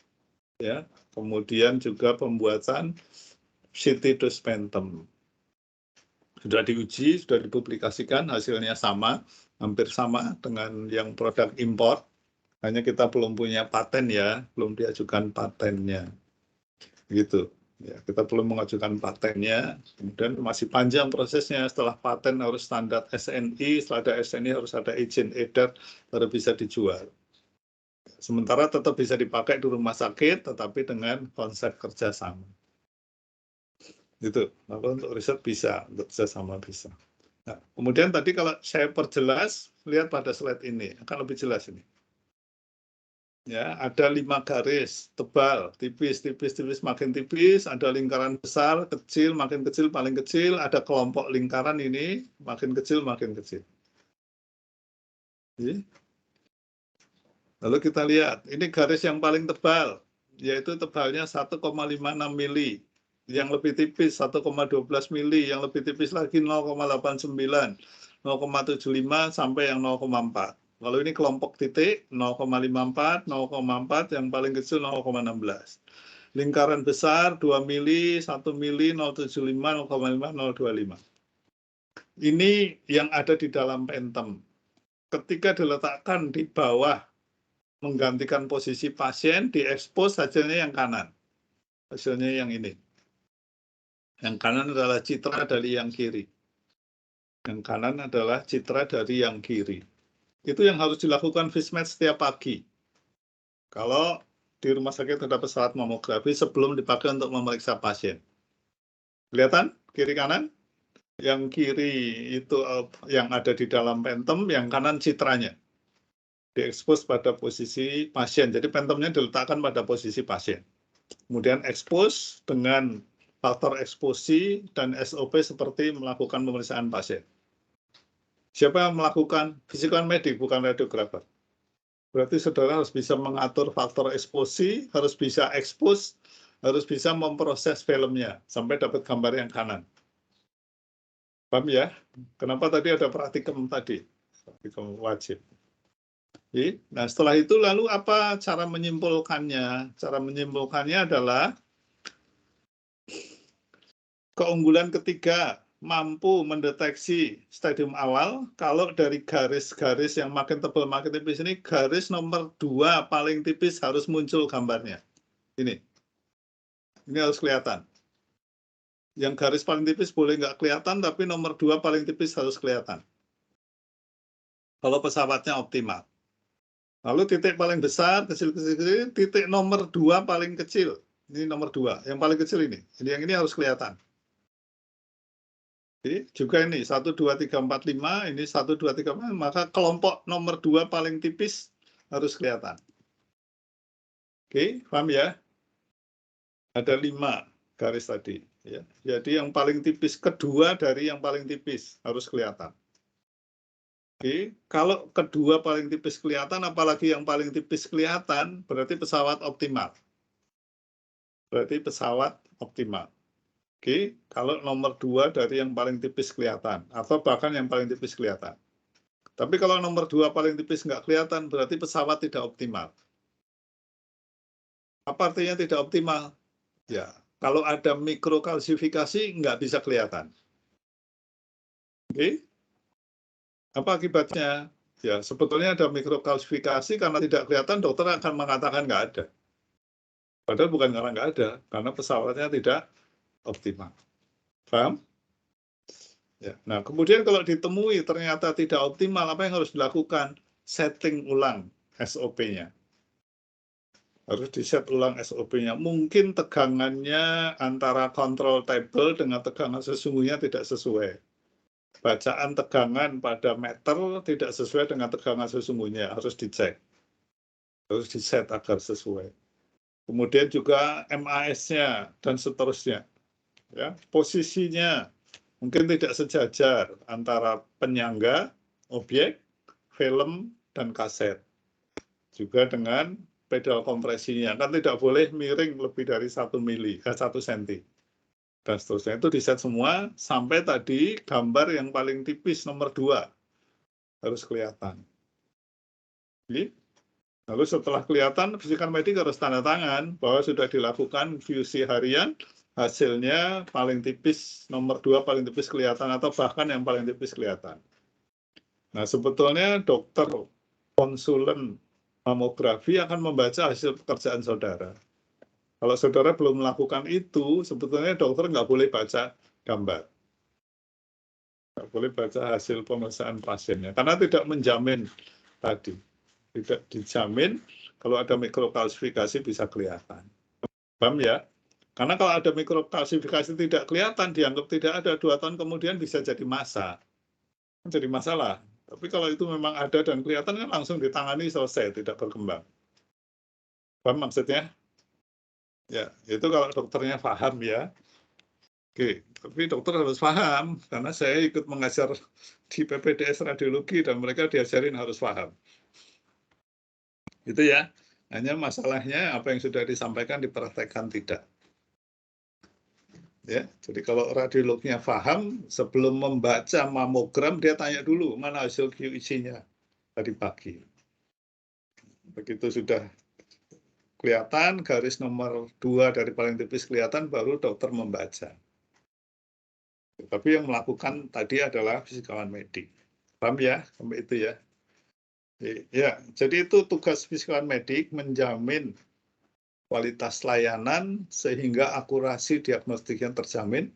ya. Kemudian juga pembuatan City Dose Phantom. Sudah diuji, sudah dipublikasikan, hasilnya sama, hampir sama dengan yang produk impor. Hanya kita belum punya paten ya, belum diajukan patennya. Gitu. Ya, kita belum mengajukan patennya, kemudian masih panjang prosesnya. Setelah paten harus standar SNI, setelah ada SNI harus ada izin edar, baru bisa dijual. Sementara tetap bisa dipakai di rumah sakit, tetapi dengan konsep kerjasama. Gitu. Lalu untuk riset bisa, untuk kerjasama bisa. Nah, kemudian tadi kalau saya perjelas, lihat pada slide ini, akan lebih jelas ini. Ya, ada 5 garis, tebal, tipis, tipis, tipis, makin tipis, ada lingkaran besar, kecil, paling kecil, ada kelompok lingkaran ini, makin kecil, makin kecil. Lalu kita lihat, ini garis yang paling tebal, yaitu tebalnya 1,56 mili. Yang lebih tipis 1,12 mili, yang lebih tipis lagi 0,89, 0,75 sampai yang 0,4. Kalau ini kelompok titik 0,54, 0,4, yang paling kecil 0,16. Lingkaran besar 2 mili, 1 mili, 0,75, 0,5, 0,25. Ini yang ada di dalam Phantom. Ketika diletakkan di bawah menggantikan posisi pasien, diekspos hasilnya yang kanan. Hasilnya yang ini. Yang kanan adalah citra dari yang kiri. Yang kanan adalah citra dari yang kiri. Itu yang harus dilakukan Fismed setiap pagi. Kalau di rumah sakit ada pesawat mamografi sebelum dipakai untuk memeriksa pasien. Kelihatan kiri kanan? Yang kiri itu yang ada di dalam Phantom, yang kanan citranya. Diekspos pada posisi pasien. Jadi Phantomnya diletakkan pada posisi pasien. Kemudian ekspos dengan faktor eksposi dan SOP seperti melakukan pemeriksaan pasien. Siapa yang melakukan? Fisikawan medik, bukan radiografer. Berarti saudara harus bisa mengatur faktor eksposi, harus bisa ekspos, harus bisa memproses filmnya sampai dapat gambar yang kanan. Paham ya? Kenapa tadi ada praktikum tadi? Praktikum wajib. Nah, setelah itu lalu apa cara menyimpulkannya? Cara menyimpulkannya adalah keunggulan ketiga, mampu mendeteksi stadium awal kalau dari garis-garis yang makin tebal makin tipis ini, garis nomor 2 paling tipis harus muncul gambarnya. Ini harus kelihatan. Yang garis paling tipis boleh nggak kelihatan, tapi nomor 2 paling tipis harus kelihatan. Kalau pesawatnya optimal. Lalu titik paling besar, kecil-kecil, titik nomor 2 paling kecil. Ini nomor 2, yang paling kecil ini. Yang ini harus kelihatan. Jadi juga ini 1, 2, 3, 4, 5, ini 1, 2, 3, 4, maka kelompok nomor 2 paling tipis harus kelihatan. Oke, paham ya? Ada 5 garis tadi. Ya. Jadi yang paling tipis kedua dari yang paling tipis harus kelihatan. Oke, kalau kedua paling tipis kelihatan, apalagi yang paling tipis kelihatan, berarti pesawat optimal. Berarti pesawat optimal. Oke, kalau nomor 2 dari yang paling tipis kelihatan, atau bahkan yang paling tipis kelihatan. Tapi kalau nomor 2 paling tipis nggak kelihatan, berarti pesawat tidak optimal. Apa artinya tidak optimal? Ya, kalau ada mikrokalsifikasi nggak bisa kelihatan. Oke, apa akibatnya? Ya, sebetulnya ada mikrokalsifikasi karena tidak kelihatan, dokter akan mengatakan nggak ada. Padahal bukan karena nggak ada, karena pesawatnya tidak optimal. Paham? Ya. Nah, kemudian kalau ditemui ternyata tidak optimal, apa yang harus dilakukan? Setting ulang SOP-nya. Harus di-set ulang SOP-nya. Mungkin tegangannya antara control table dengan tegangan sesungguhnya tidak sesuai. Bacaan tegangan pada meter tidak sesuai dengan tegangan sesungguhnya. Harus dicek. Harus di-set agar sesuai. Kemudian juga MAS-nya dan seterusnya. Ya, posisinya mungkin tidak sejajar antara penyangga, objek, film, dan kaset. Juga dengan pedal kompresinya. Kan tidak boleh miring lebih dari 1 cm. Dan seterusnya itu di-set semua sampai tadi gambar yang paling tipis nomor 2 harus kelihatan. Jadi, lalu setelah kelihatan, fisikawan medik harus tanda tangan bahwa sudah dilakukan QC harian, hasilnya paling tipis, nomor 2 paling tipis kelihatan, atau bahkan yang paling tipis kelihatan. Nah, sebetulnya dokter konsulen mamografi akan membaca hasil pekerjaan saudara. Kalau saudara belum melakukan itu, sebetulnya dokter nggak boleh baca gambar. Nggak boleh baca hasil pemeriksaan pasiennya, karena tidak menjamin tadi. Tidak dijamin kalau ada mikrokalsifikasi bisa kelihatan. Paham ya? Karena kalau ada mikrokalsifikasi tidak kelihatan, dianggap tidak ada, 2 tahun kemudian bisa jadi jadi masalah. Tapi kalau itu memang ada dan kelihatan kan langsung ditangani, selesai, tidak berkembang. Paham maksudnya? Ya, itu kalau dokternya paham ya. Oke, tapi dokter harus paham, karena saya ikut mengajar di PPDS radiologi dan mereka diajarin harus paham. Itu ya, hanya masalahnya apa yang sudah disampaikan dipraktekkan tidak. Ya, jadi kalau radiolognya paham, sebelum membaca mamogram dia tanya dulu mana hasil QIC-nya. tadi pagi. Begitu sudah kelihatan, garis nomor 2 dari paling tipis kelihatan, baru dokter membaca. Tapi yang melakukan tadi adalah fisikawan medik. Paham ya? Sampai itu ya. Ya, jadi itu tugas fisikawan medik menjamin kualitas layanan sehingga akurasi diagnostiknya terjamin,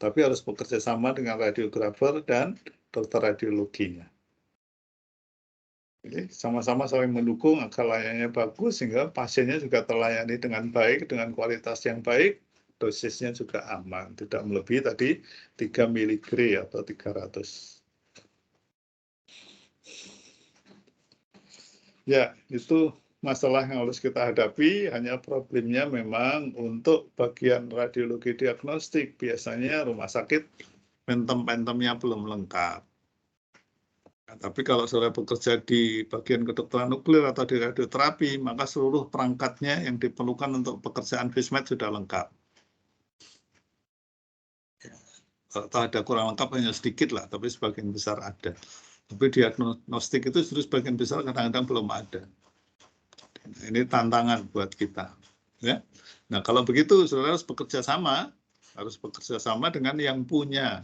tapi harus bekerja sama dengan radiografer dan dokter radiologinya. Jadi sama-sama saling mendukung agar layanannya bagus sehingga pasiennya juga terlayani dengan baik, dengan kualitas yang baik, dosisnya juga aman, tidak melebihi tadi 3 mg atau 300. Ya, itu masalah yang harus kita hadapi, hanya problemnya memang untuk bagian radiologi diagnostik, biasanya rumah sakit pentem-pentemnya belum lengkap. Nah, tapi kalau saudara bekerja di bagian kedokteran nuklir atau di radioterapi, maka seluruh perangkatnya yang diperlukan untuk pekerjaan FISMED sudah lengkap. Kalau ada kurang lengkap hanya sedikit lah, tapi sebagian besar ada. Tapi diagnostik itu justru sebagian besar kadang-kadang belum ada. Ini tantangan buat kita. Ya. Nah, kalau begitu, saudara harus bekerja sama dengan yang punya.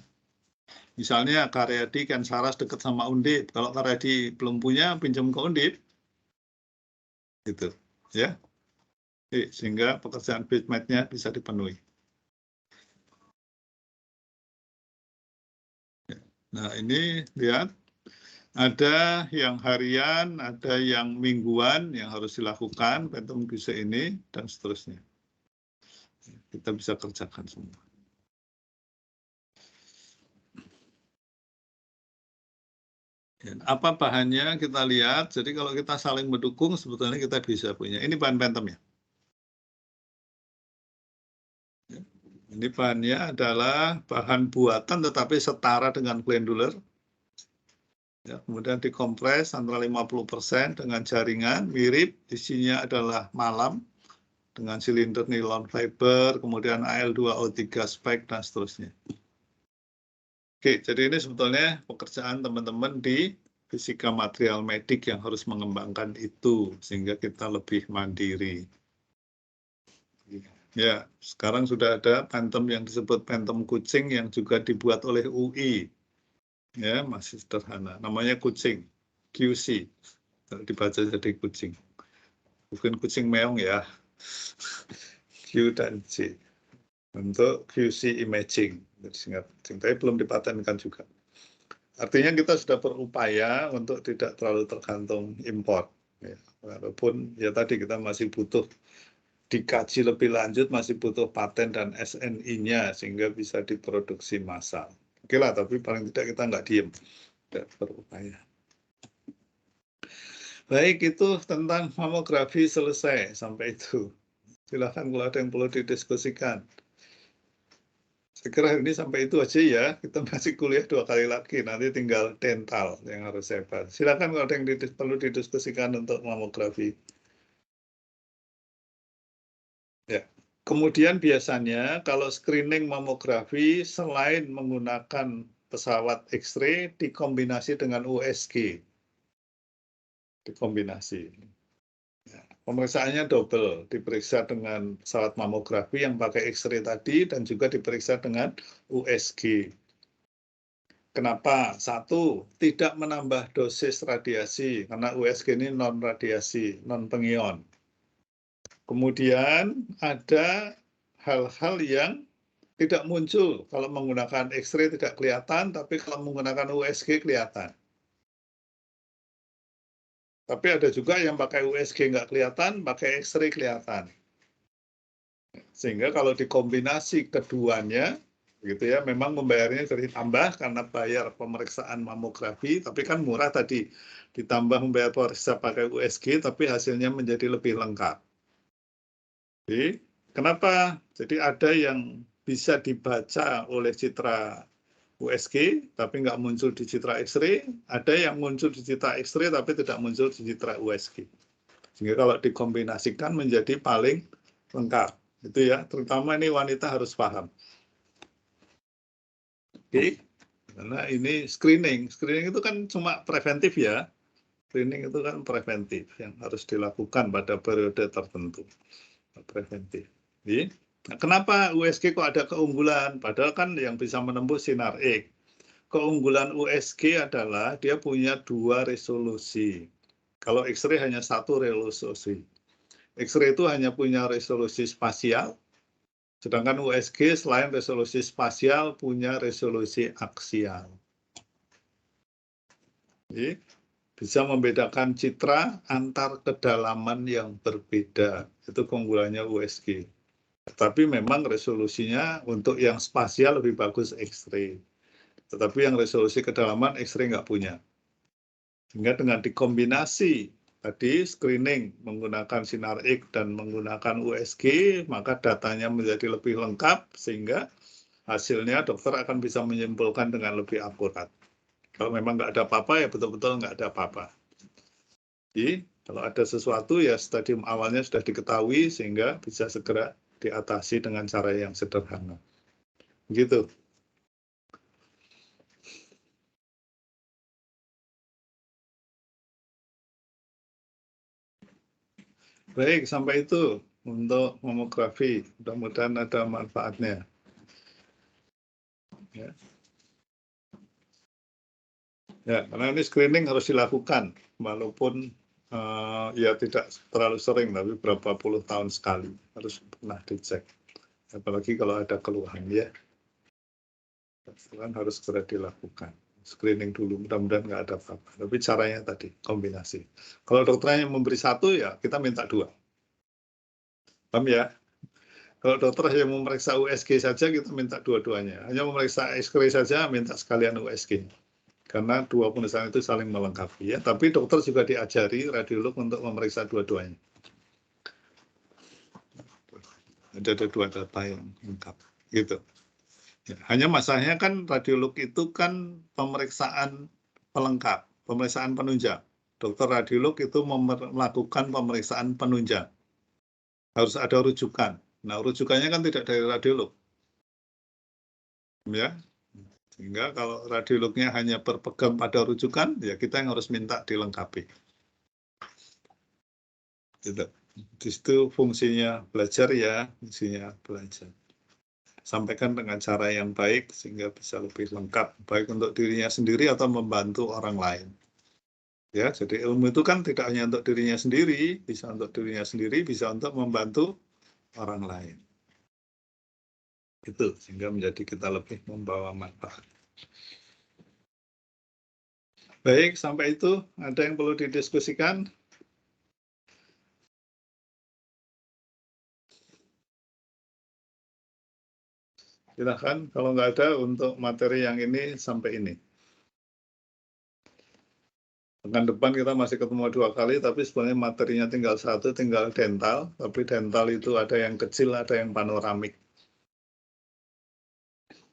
Misalnya Karyadi kan Saras dekat sama Undip. Kalau Karyadi belum punya, pinjam ke Undip. Gitu. Ya. Sehingga pekerjaan FISMED-nya bisa dipenuhi. Nah, ini lihat. Ada yang harian, ada yang mingguan yang harus dilakukan, pentum QC ini, dan seterusnya. Kita bisa kerjakan semua. Apa bahannya kita lihat, jadi kalau kita saling mendukung, sebetulnya kita bisa punya. Ini bahan pentum ya. Ini bahannya adalah bahan buatan tetapi setara dengan glandular. Ya, kemudian dikompres antara 50% dengan jaringan, mirip, isinya adalah malam, dengan silinder nilon fiber, kemudian Al2O3 spek, dan seterusnya. Oke, jadi ini sebetulnya pekerjaan teman-teman di fisika material medik yang harus mengembangkan itu, sehingga kita lebih mandiri. Ya, sekarang sudah ada pentum yang disebut pentum kucing yang juga dibuat oleh UI. Ya, masih sederhana. Namanya kucing, QC. Dibaca jadi kucing. Bukan kucing meong ya. Q dan C. Untuk QC imaging. Tapi belum dipatenkan juga. Artinya kita sudah berupaya untuk tidak terlalu tergantung impor. Ya, walaupun ya tadi kita masih butuh dikaji lebih lanjut, masih butuh paten dan SNI-nya sehingga bisa diproduksi massal. Oke lah, tapi paling tidak kita nggak diem, tidak berupaya. Baik, itu tentang mamografi selesai sampai itu. Silahkan kalau ada yang perlu didiskusikan. Saya kira hari ini sampai itu aja ya. Kita masih kuliah 2 kali lagi. Nanti tinggal dental yang harus saya bahas. Silakan kalau ada yang perlu didiskusikan untuk mamografi. Ya. Kemudian biasanya kalau screening mamografi selain menggunakan pesawat X-ray dikombinasi dengan USG. Dikombinasi. Ya. Pemeriksaannya double, diperiksa dengan pesawat mamografi yang pakai X-ray tadi dan juga diperiksa dengan USG. Kenapa? Satu, tidak menambah dosis radiasi, karena USG ini non-radiasi, non-pengion. Kemudian ada hal-hal yang tidak muncul. Kalau menggunakan X-ray tidak kelihatan, tapi kalau menggunakan USG kelihatan. Tapi ada juga yang pakai USG nggak kelihatan, pakai X-ray kelihatan. Sehingga kalau dikombinasi keduanya, gitu ya, memang membayarnya jadi tambah karena bayar pemeriksaan mamografi, tapi kan murah tadi, ditambah membayar periksa pakai USG, tapi hasilnya menjadi lebih lengkap. Jadi, kenapa? Jadi ada yang bisa dibaca oleh citra USG, tapi nggak muncul di citra X-ray, ada yang muncul di citra X-ray, tapi tidak muncul di citra USG. Sehingga kalau dikombinasikan menjadi paling lengkap. Itu ya, terutama ini wanita harus paham. Oke, karena ini screening. Screening itu kan cuma preventif ya. Screening itu kan preventif yang harus dilakukan pada periode tertentu. Preventif. Jadi, kenapa USG kok ada keunggulan? Padahal kan yang bisa menembus sinar X. Keunggulan USG adalah dia punya 2 resolusi. Kalau X-ray hanya 1 resolusi. X-ray itu hanya punya resolusi spasial, sedangkan USG selain resolusi spasial punya resolusi aksial. Jadi, bisa membedakan citra antar kedalaman yang berbeda. Itu keunggulannya USG. Tapi memang resolusinya untuk yang spasial lebih bagus X-ray. Tetapi yang resolusi kedalaman X-ray nggak punya. Sehingga dengan dikombinasi tadi screening menggunakan sinar X dan menggunakan USG, maka datanya menjadi lebih lengkap sehingga hasilnya dokter akan bisa menyimpulkan dengan lebih akurat. Kalau memang nggak ada apa-apa, ya betul-betul nggak ada apa-apa. Jadi, kalau ada sesuatu, ya stadium awalnya sudah diketahui, sehingga bisa segera diatasi dengan cara yang sederhana. Begitu. Baik, sampai itu untuk mamografi. Mudah-mudahan ada manfaatnya. Ya, karena ini screening harus dilakukan, walaupun ya tidak terlalu sering, tapi berapa puluh tahun sekali harus pernah dicek. Apalagi kalau ada keluhan, ya. Harus segera dilakukan. Screening dulu, mudah-mudahan nggak ada apa-apa. Tapi caranya tadi, kombinasi. Kalau dokternya memberi 1, ya kita minta 2. Paham ya? Kalau dokter hanya memeriksa USG saja, kita minta dua-duanya. Hanya memeriksa X-ray saja, minta sekalian USG. Karena 2 pemeriksaan itu saling melengkapi, ya. Tapi dokter juga diajari radiolog untuk memeriksa dua-duanya. Ada 2 data yang lengkap, gitu. Ya, hanya masalahnya kan radiolog itu kan pemeriksaan pelengkap, pemeriksaan penunjang. Dokter radiolog itu melakukan pemeriksaan penunjang. Harus ada rujukan. Nah, rujukannya kan tidak dari radiolog. Ya. Sehingga kalau radiolognya hanya berpegang pada rujukan, ya kita yang harus minta dilengkapi. Gitu. Di situ fungsinya belajar, ya, fungsinya belajar. Sampaikan dengan cara yang baik sehingga bisa lebih lengkap, baik untuk dirinya sendiri atau membantu orang lain. Ya, jadi ilmu itu kan tidak hanya untuk dirinya sendiri, bisa untuk dirinya sendiri, bisa untuk membantu orang lain. Itu sehingga menjadi kita lebih membawa manfaat. Baik, sampai itu ada yang perlu didiskusikan? Silakan, kalau nggak ada untuk materi yang ini sampai ini. Pekan depan kita masih ketemu 2 kali, tapi sebenarnya materinya tinggal 1, tinggal dental. Tapi dental itu ada yang kecil, ada yang panoramik.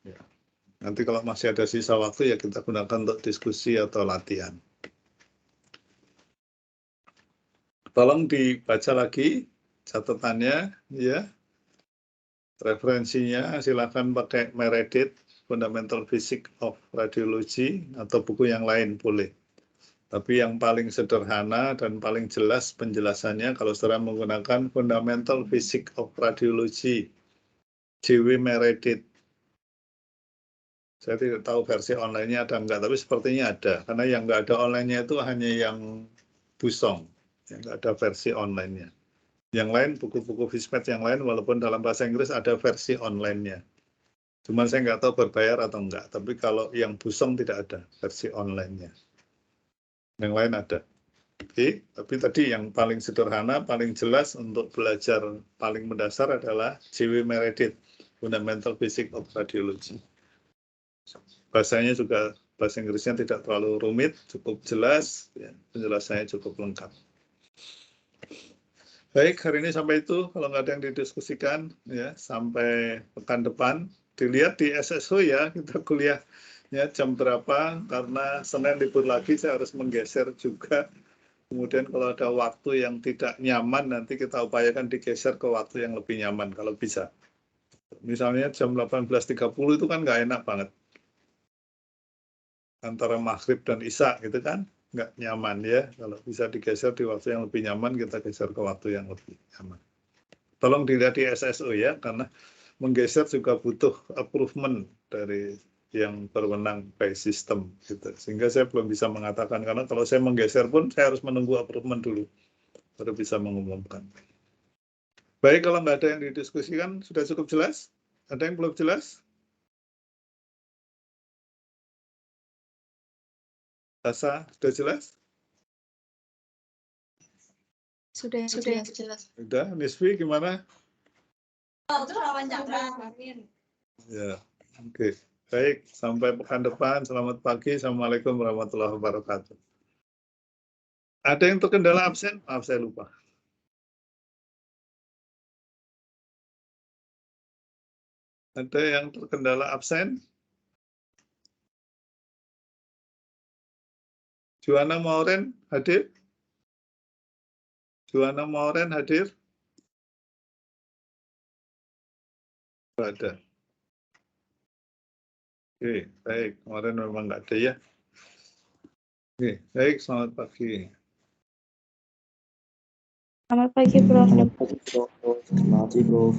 Ya. Nanti kalau masih ada sisa waktu, ya kita gunakan untuk diskusi atau latihan. Tolong dibaca lagi catatannya, ya. Referensinya silakan pakai Meredith, Fundamental Physics of Radiology, atau buku yang lain boleh. Tapi yang paling sederhana dan paling jelas penjelasannya kalau saudara menggunakan Fundamental Physics of Radiology, J.W. Meredith. Saya tidak tahu versi online-nya ada enggak, tapi sepertinya ada. Karena yang enggak ada online-nya itu hanya yang Busong, yang enggak ada versi online-nya. Yang lain, buku-buku FISMED yang lain, walaupun dalam bahasa Inggris ada versi online-nya. Cuman saya nggak tahu berbayar atau enggak, tapi kalau yang Busong tidak ada versi online-nya. Yang lain ada. Oke, tapi tadi yang paling sederhana, paling jelas untuk belajar paling mendasar adalah J.W. Meredith, Fundamental Physics of Radiology. Bahasanya juga, bahasa Inggrisnya tidak terlalu rumit, cukup jelas, ya, penjelasannya cukup lengkap. Baik, hari ini sampai itu. Kalau nggak ada yang didiskusikan, ya sampai pekan depan. Dilihat di SSO ya, kita kuliahnya jam berapa, karena Senin libur lagi, saya harus menggeser juga. Kemudian kalau ada waktu yang tidak nyaman, nanti kita upayakan digeser ke waktu yang lebih nyaman, kalau bisa. Misalnya jam 18.30 itu kan nggak enak banget. Antara maghrib dan isya, gitu kan. nggak nyaman ya. Kalau bisa digeser di waktu yang lebih nyaman, kita geser ke waktu yang lebih nyaman. Tolong dilihat di SSO ya, karena menggeser juga butuh approval dari yang berwenang by system. Gitu. Sehingga saya belum bisa mengatakan, karena kalau saya menggeser pun saya harus menunggu approval dulu, baru bisa mengumumkan. Baik, kalau nggak ada yang didiskusikan, sudah cukup jelas? Ada yang belum jelas? Asa, sudah jelas? Sudah jelas. Sudah, Nisfi gimana? Ya, oke. Baik, sampai pekan depan. Selamat pagi. Assalamualaikum warahmatullahi wabarakatuh. Ada yang terkendala absen? Maaf, saya lupa. Ada yang terkendala absen? Juana Mauren hadir? Juana Mauren hadir? Tidak ada. Oke, baik. Kemarin memang nggak ada ya. Oke, baik. Selamat pagi. Selamat pagi, Prof. Selamat pagi, Prof.